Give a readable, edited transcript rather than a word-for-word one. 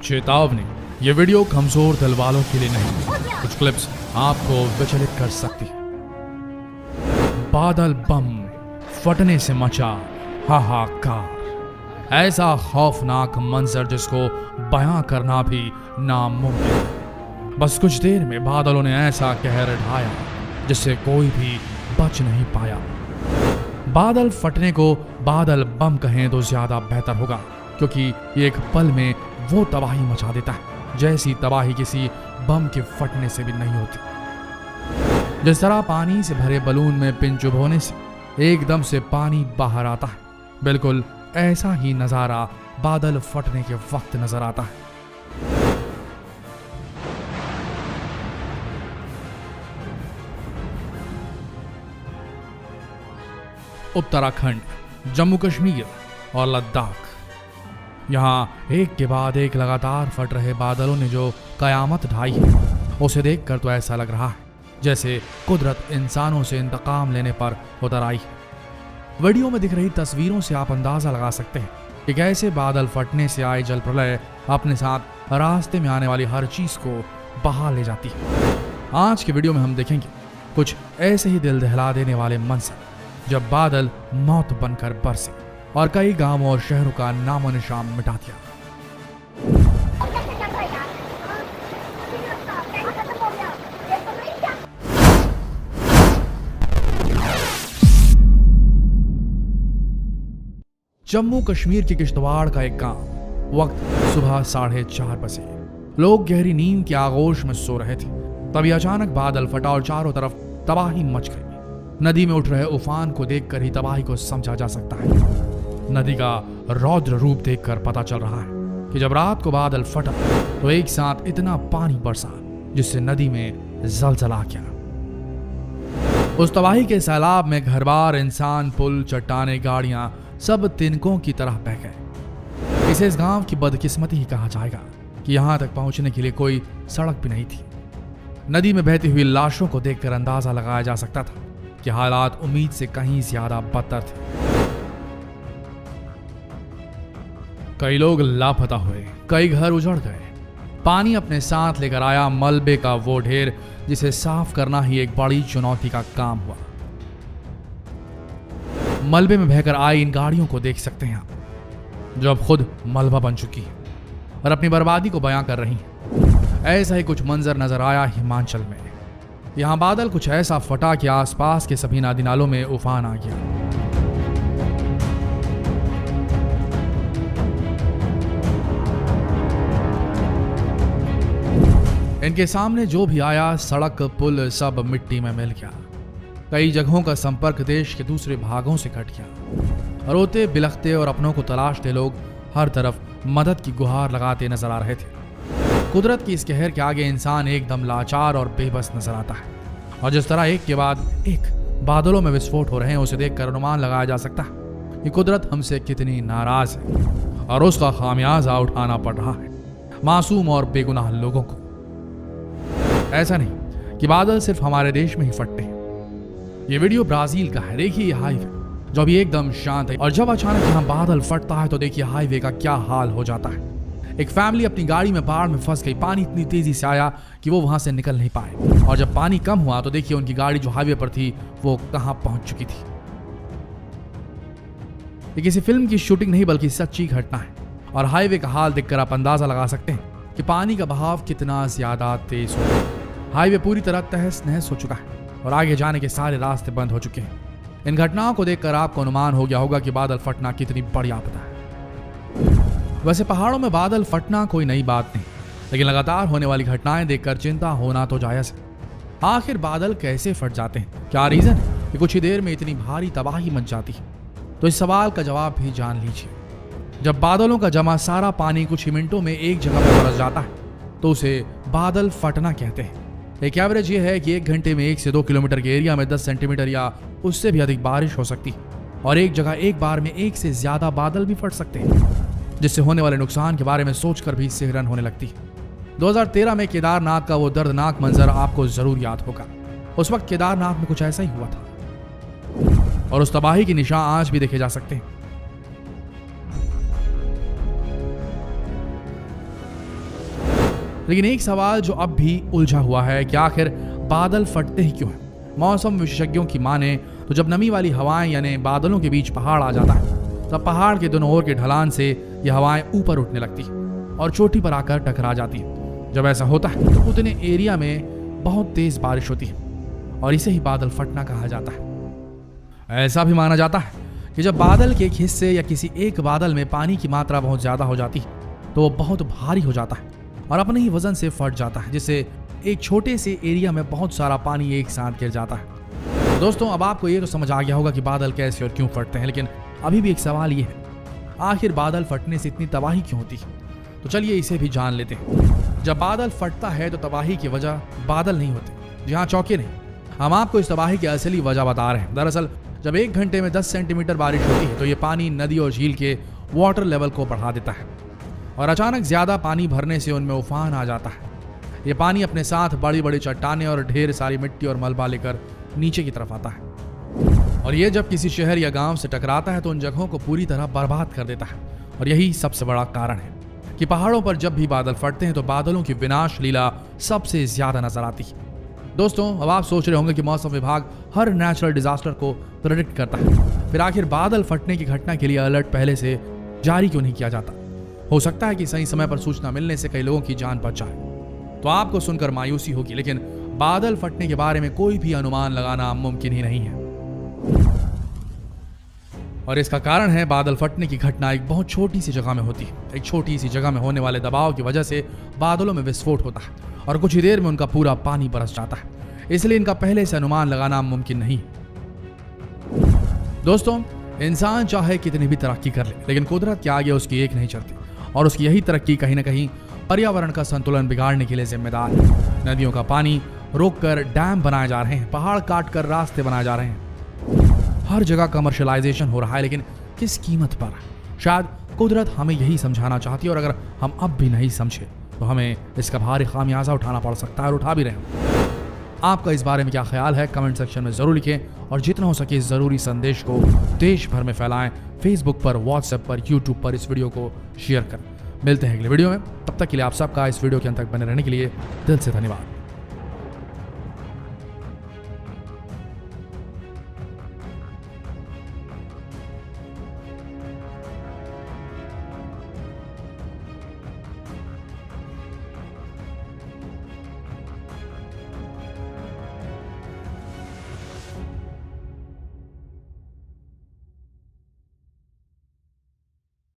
चेतावनी, ये वीडियो कमजोर दिल वालों के लिए नहीं। कुछ क्लिप्स आपको विचलित कर सकती है। बादल बम फटने से मचा हाहाकार। ऐसा खौफनाक मंजर जिसको बयां करना भी नामुमकिन है। बस कुछ देर में बादलों ने ऐसा कहर ढाया जिससे कोई भी बच नहीं पाया। बादल फटने को बादल बम कहें तो ज्यादा बेहतर होगा, क्योंकि ये एक पल में वो तबाही मचा देता है जैसी तबाही किसी बम के फटने से भी नहीं होती। जिस तरह पानी से भरे बलून में पिन चुभोने से एकदम से पानी बाहर आता है, बिल्कुल ऐसा ही नजारा बादल फटने के वक्त नजर आता है। उत्तराखंड, जम्मू कश्मीर और लद्दाख, यहाँ एक के बाद एक लगातार फट रहे बादलों ने जो कयामत ढाई है, उसे देखकर तो ऐसा लग रहा है जैसे कुदरत इंसानों से इंतकाम लेने पर उतर आई है। वीडियो में दिख रही तस्वीरों से आप अंदाजा लगा सकते हैं कि कैसे बादल फटने से आए जल प्रलय अपने साथ रास्ते में आने वाली हर चीज को बहा ले जाती है। आज के वीडियो में हम देखेंगे कुछ ऐसे ही दिल दहला देने वाले मंजर जब बादल मौत बनकर बरसे और कई गांवों और शहरों का नामो निशान मिटा दिया। जम्मू कश्मीर के किश्तवाड़ का एक गांव, वक्त सुबह 4:30 बजे। लोग गहरी नींद के आगोश में सो रहे थे, तभी अचानक बादल फटा और चारों तरफ तबाही मच गई। नदी में उठ रहे उफान को देखकर ही तबाही को समझा जा सकता है। नदी का रौद्र रूप देखकर पता चल रहा है कि जब रात को बादल फटा तो एक साथ इतना पानी बरसा जिससे नदी में जलजला गया। उस तबाही के सैलाब में घर-बार, इंसान, पुल, चट्टाने, गाड़ियां सब तिनकों की तरह बह गए। इसे इस गांव की बदकिस्मती ही कहा जाएगा कि यहां तक पहुंचने के लिए कोई सड़क भी नहीं थी। नदी में बहती हुई लाशों को देखकर अंदाजा लगाया जा सकता था कि हालात उम्मीद से कहीं ज्यादा बदतर थे। कई लोग लापता हुए, कई घर उजड़ गए। पानी अपने साथ लेकर आया मलबे का वो ढेर जिसे साफ करना ही एक बड़ी चुनौती का काम हुआ। मलबे में बहकर आई इन गाड़ियों को देख सकते हैं आप, जो अब खुद मलबा बन चुकी है और अपनी बर्बादी को बयां कर रही है। ऐसा ही कुछ मंजर नजर आया हिमाचल में। यहां बादल कुछ ऐसा फटा कि आसपास के सभी नदी नालों में उफान आ गया। इनके सामने जो भी आया, सड़क, पुल सब मिट्टी में मिल गया। कई जगहों का संपर्क देश के दूसरे भागों से कट गया। रोते बिलखते और अपनों को तलाशते लोग हर तरफ मदद की गुहार लगाते नजर आ रहे थे। कुदरत की इस कहर के आगे इंसान एकदम लाचार और बेबस नजर आता है। और जिस तरह एक के बाद एक बादलों में विस्फोट हो रहे हैं, उसे देखकर अनुमान लगाया जा सकता है कि कुदरत हमसे कितनी नाराज है और उसका खामियाजा उठाना पड़ रहा है मासूम और बेगुनाह लोगों को। ऐसा नहीं कि बादल सिर्फ हमारे देश में ही फटते हैं। ये वीडियो ब्राजील का है। देखिए ये हाईवे जो अभी एकदम शांत है, और जब अचानक यहाँ बादल फटता है तो देखिए हाईवे का क्या हाल हो जाता है। एक फैमिली अपनी गाड़ी में बाढ़ में फंस गई। पानी इतनी तेजी से आया कि वो वहां से निकल नहीं पाए, और जब पानी कम हुआ तो देखिए उनकी गाड़ी जो हाईवे पर थी वो कहां पहुंच चुकी थी। ये किसी फिल्म की शूटिंग नहीं बल्कि सच्ची घटना है, और हाईवे का हाल देखकर आप अंदाजा लगा सकते हैं कि पानी का बहाव कितना ज्यादा तेज हो। हाईवे पूरी तरह तहस नहस हो चुका है और आगे जाने के सारे रास्ते बंद हो चुके हैं। इन घटनाओं को देखकर आपको अनुमान हो गया होगा कि बादल फटना कितनी बड़ी आपदा है। वैसे पहाड़ों में बादल फटना कोई नई बात नहीं, लेकिन लगातार होने वाली घटनाएं देखकर चिंता होना तो जायज है। आखिर बादल कैसे फट जाते हैं? क्या रीजन है कि कुछ ही देर में इतनी भारी तबाही मच जाती है? तो इस सवाल का जवाब भी जान लीजिए। जब बादलों का जमा सारा पानी कुछ ही मिनटों में एक जगह पर बरस जाता है तो उसे बादल फटना कहते हैं। एक एवरेज ये है कि 1 घंटे में 1 से 2 किलोमीटर के एरिया में 10 सेंटीमीटर या उससे भी अधिक बारिश हो सकती है, और एक जगह एक बार में 1 से ज्यादा बादल भी फट सकते हैं, जिससे होने वाले नुकसान के बारे में सोचकर भी सिहरन होने लगती है। 2013 में केदारनाथ का वो दर्दनाक मंजर आपको जरूर याद होगा। उस वक्त केदारनाथ में कुछ ऐसा ही हुआ था, और उस तबाही के निशान आज भी देखे जा सकते हैं। लेकिन एक सवाल जो अब भी उलझा हुआ है कि आखिर बादल फटते ही क्यों हैं। मौसम विशेषज्ञों की माने तो जब नमी वाली हवाएं यानी बादलों के बीच पहाड़ आ जाता है तब पहाड़ के दोनों ओर के ढलान से ये हवाएं ऊपर उठने लगती और चोटी पर आकर टकरा जाती है। जब ऐसा होता है तो उतने एरिया में बहुत तेज बारिश होती है और इसे ही बादल फटना कहा जाता है। ऐसा भी माना जाता है कि जब बादल के एक हिस्से या किसी एक बादल में पानी की मात्रा बहुत ज्यादा हो जाती है तो वो बहुत भारी हो जाता है और अपने ही वजन से फट जाता है, जिससे एक छोटे से एरिया में बहुत सारा पानी एक साथ गिर जाता है। तो दोस्तों, अब आपको ये तो समझ आ गया होगा कि बादल कैसे और क्यों फटते हैं, लेकिन अभी भी एक सवाल ये है, आखिर बादल फटने से इतनी तबाही क्यों होती है? तो चलिए इसे भी जान लेते हैं। जब बादल फटता है तो तबाही की वजह बादल नहीं होते, जी हाँ, चौके नहीं। हम आपको इस तबाही की असली वजह बता रहे हैं। दरअसल जब 1 घंटे में 10 सेंटीमीटर बारिश होती है तो ये पानी नदी और झील के वाटर लेवल को बढ़ा देता है और अचानक ज्यादा पानी भरने से उनमें उफान आ जाता है। ये पानी अपने साथ बड़ी बड़ी चट्टानें और ढेर सारी मिट्टी और मलबा लेकर नीचे की तरफ आता है और ये जब किसी शहर या गांव से टकराता है तो उन जगहों को पूरी तरह बर्बाद कर देता है। और यही सबसे बड़ा कारण है कि पहाड़ों पर जब भी बादल फटते हैं तो बादलों की विनाश लीला सबसे ज्यादा नजर आती है। दोस्तों, अब आप सोच रहे होंगे कि मौसम विभाग हर नेचुरल डिजास्टर को प्रेडिक्ट करता है, फिर आखिर बादल फटने की घटना के लिए अलर्ट पहले से जारी क्यों नहीं किया जाता? हो सकता है कि सही समय पर सूचना मिलने से कई लोगों की जान बच जाए। तो आपको सुनकर मायूसी होगी, लेकिन बादल फटने के बारे में कोई भी अनुमान लगाना मुमकिन ही नहीं है और इसका कारण है बादल फटने की घटना एक बहुत छोटी सी जगह में होती है। एक छोटी सी जगह में होने वाले दबाव की वजह से बादलों में विस्फोट होता है और कुछ ही देर में उनका पूरा पानी बरस जाता है, इसलिए इनका पहले से अनुमान लगाना मुमकिन नहीं। दोस्तों, इंसान चाहे कितनी भी तरक्की कर ले, लेकिन कुदरत के आगे उसकी एक नहीं चलती और उसकी यही तरक्की कहीं ना कहीं पर्यावरण का संतुलन बिगाड़ने के लिए जिम्मेदार है। नदियों का पानी रोककर डैम बनाए जा रहे हैं, पहाड़ काट कर रास्ते बनाए जा रहे हैं, हर जगह कमर्शियलाइजेशन हो रहा है, लेकिन किस कीमत पर? शायद कुदरत हमें यही समझाना चाहती है और अगर हम अब भी नहीं समझे तो हमें इसका भारी खामियाजा उठाना पड़ सकता है और उठा भी रहे हैं। आपका इस बारे में क्या ख्याल है? कमेंट सेक्शन में जरूर लिखें और जितना हो सके इस जरूरी संदेश को देश भर में फैलाएं। फेसबुक पर, व्हाट्सएप पर, यूट्यूब पर इस वीडियो को शेयर करें। मिलते हैं अगले वीडियो में, तब तक के लिए आप सबका इस वीडियो के अंत तक बने रहने के लिए दिल से धन्यवाद।